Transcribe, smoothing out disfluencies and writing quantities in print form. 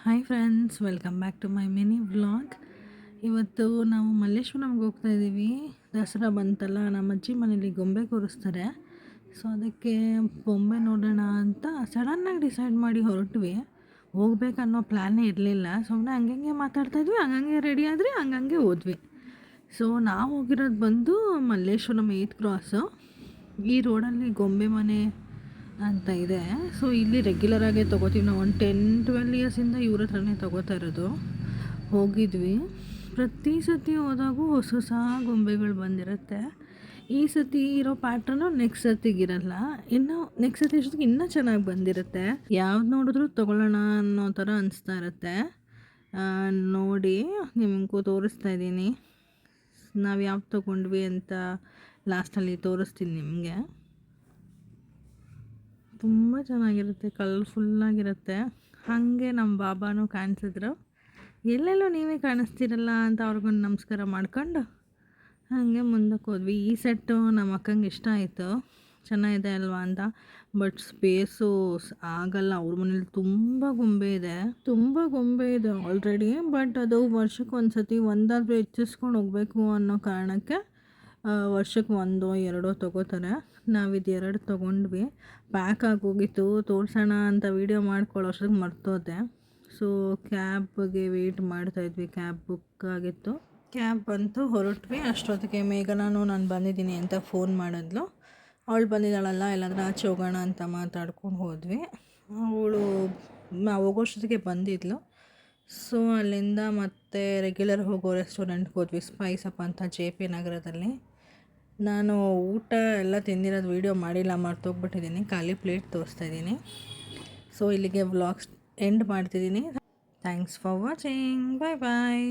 Hi friends, welcome back to my mini vlog. ಇವತ್ತು ನಾವು ಮಲ್ಲೇಶ್ವರಂಗೆ ಹೋಗ್ತಾ ಇದ್ದೀವಿ. ದಸರಾ ಬಂತಲ್ಲ, ನಮ್ಮ ಅಜ್ಜಿ ಮನೇಲಿ ಗೊಂಬೆ ಕೂರಿಸ್ತಾರೆ. ಸೊ ಅದಕ್ಕೆ ಬೊಂಬೆ ನೋಡೋಣ ಅಂತ ಸಡನ್ನಾಗಿ ಡಿಸೈಡ್ ಮಾಡಿ ಹೊರಟ್ವಿ. ಹೋಗ್ಬೇಕನ್ನೋ ಪ್ಲ್ಯಾನೇ ಇರಲಿಲ್ಲ. ಸುಮ್ಮನೆ ಹಂಗಂಗೆ ಮಾತಾಡ್ತಾಯಿದ್ವಿ, ಹಂಗಂಗೆ ರೆಡಿ ಆದರೆ ಹಂಗಂಗೆ ಹೋದ್ವಿ. ಸೊ ನಾವು ಹೋಗಿರೋದು ಬಂದು ಮಲ್ಲೇಶ್ವರಂ 8th ಕ್ರಾಸು. ಈ ರೋಡಲ್ಲಿ ಗೊಂಬೆ ಮನೆ ಅಂತ ಇದೆ. ಸೊ ಇಲ್ಲಿ ರೆಗ್ಯುಲರಾಗೇ ತೊಗೋತೀವಿ ನಾವು. ಒಂದು 10-12 ಇಯರ್ಸಿಂದ ಇವ್ರ ಹತ್ರನೇ ತೊಗೋತಾ ಇರೋದು. ಹೋಗಿದ್ವಿ. ಪ್ರತಿ ಸತಿ ಹೋದಾಗೂ ಹೊಸ ಹೊಸ ಗೊಂಬೆಗಳು ಬಂದಿರುತ್ತೆ. ಈ ಸತಿ ಇರೋ ಪ್ಯಾಟ್ರನು ನೆಕ್ಸ್ಟ್ ಸತಿಗಿರಲ್ಲ. ಇನ್ನು ನೆಕ್ಸ್ಟ್ ಸತಿ ಅಷ್ಟೊತ್ತಿಗೆ ಇನ್ನೂ ಚೆನ್ನಾಗಿ ಬಂದಿರುತ್ತೆ. ಯಾವ್ದು ನೋಡಿದ್ರೂ ತೊಗೊಳ್ಳೋಣ ಅನ್ನೋ ಥರ ಅನಿಸ್ತಾ ಇರುತ್ತೆ. ನೋಡಿ ನಿಮಗೂ ತೋರಿಸ್ತಾ ಇದ್ದೀನಿ. ನಾವು ಯಾವ್ದು ತೊಗೊಂಡ್ವಿ ಅಂತ ಲಾಸ್ಟಲ್ಲಿ ತೋರಿಸ್ತೀನಿ ನಿಮಗೆ. ತುಂಬ ಚೆನ್ನಾಗಿರುತ್ತೆ, ಕಲರ್ಫುಲ್ಲಾಗಿರುತ್ತೆ. ಹಾಗೆ ನಮ್ಮ ಬಾಬಾನೂ ಕಾಣಿಸಿದ್ರು. ಎಲ್ಲೆಲ್ಲೋ ನೀವೇ ಕಾಣಿಸ್ತೀರಲ್ಲ ಅಂತ ಅವ್ರಿಗೊಂದು ನಮಸ್ಕಾರ ಮಾಡ್ಕೊಂಡು ಹಾಗೆ ಮುಂದಕ್ಕೆ ಹೋದ್ವಿ. ಈ ಸೆಟ್ಟು ನಮ್ಮ ಅಕ್ಕಂಗೆ ಇಷ್ಟ ಆಯಿತು, ಚೆನ್ನಾಗಿದೆ ಅಲ್ವಾ ಅಂತ. ಬಟ್ ಸ್ಪೇಸು ಆಗಲ್ಲ. ಅವ್ರ ಮನೇಲಿ ತುಂಬ ಗೊಂಬೆ ಇದೆ ಆಲ್ರೆಡಿ. ಬಟ್ ಅದು ವರ್ಷಕ್ಕೆ ಒಂದು ಸತಿ ಒಂದಾದರೂ ಹೆಚ್ಚಿಸ್ಕೊಂಡು ಹೋಗಬೇಕು ಅನ್ನೋ ಕಾರಣಕ್ಕೆ ವರ್ಷಕ್ಕೆ 1-2 ತೊಗೋತಾರೆ. ನಾವಿದು 2 ತೊಗೊಂಡ್ವಿ. ಪ್ಯಾಕ್ ಆಗೋಗಿತ್ತು. ತೋರಿಸೋಣ ಅಂತ ವೀಡಿಯೋ ಮಾಡ್ಕೊಳ್ಳೋ ಅಷ್ಟೊತ್ತಿಗೆ ಮರ್ತೋದೆ. ಸೊ ಕ್ಯಾಬ್ಗೆ ವೆಯ್ಟ್ ಮಾಡ್ತಾಯಿದ್ವಿ. ಕ್ಯಾಬ್ ಬುಕ್ ಆಗಿತ್ತು. ಕ್ಯಾಬ್ ಬಂತು, ಹೊರಟ್ವಿ. ಅಷ್ಟೊತ್ತಿಗೆ ಮೇಘನಾನು ನಾನು ಬಂದಿದ್ದೀನಿ ಅಂತ ಫೋನ್ ಮಾಡಿದ್ಲು. ಅವಳು ಬಂದಿದ್ದಾಳಲ್ಲ, ಎಲ್ಲಾದ್ರೂ ಆಚೆ ಹೋಗೋಣ ಅಂತ ಮಾತಾಡ್ಕೊಂಡು ಹೋದ್ವಿ. ಅವಳು ನಾವು ಹೋಗೋಷ್ಟೊತ್ತಿಗೆ ಬಂದಿದ್ಲು. ಸೊ ಅಲ್ಲಿಂದ ಮತ್ತೆ ರೆಗ್ಯುಲರ್ ಹೋಗೋ ರೆಸ್ಟೋರೆಂಟ್ಗೆ ಹೋದ್ವಿ, ಸ್ಪೈಸ್ ಅಪ್ ಅಂತ, JP ನಗರದಲ್ಲಿ. ನಾನು ಊಟ ಎಲ್ಲ ತಿಂದಿರೋದು ವೀಡಿಯೋ ಮಾಡಿಲ್ಲ, ಮರ್ತೋಗ್ಬಿಟ್ಟಿದ್ದೀನಿ. ಖಾಲಿ ಪ್ಲೇಟ್ ತೋರಿಸ್ತಾ ಇದ್ದೀನಿ. ಸೊ ಇಲ್ಲಿಗೆ ವ್ಲಾಗ್ಸ್ ಎಂಡ್ ಮಾಡ್ತಿದ್ದೀನಿ. Thanks for watching. Bye bye.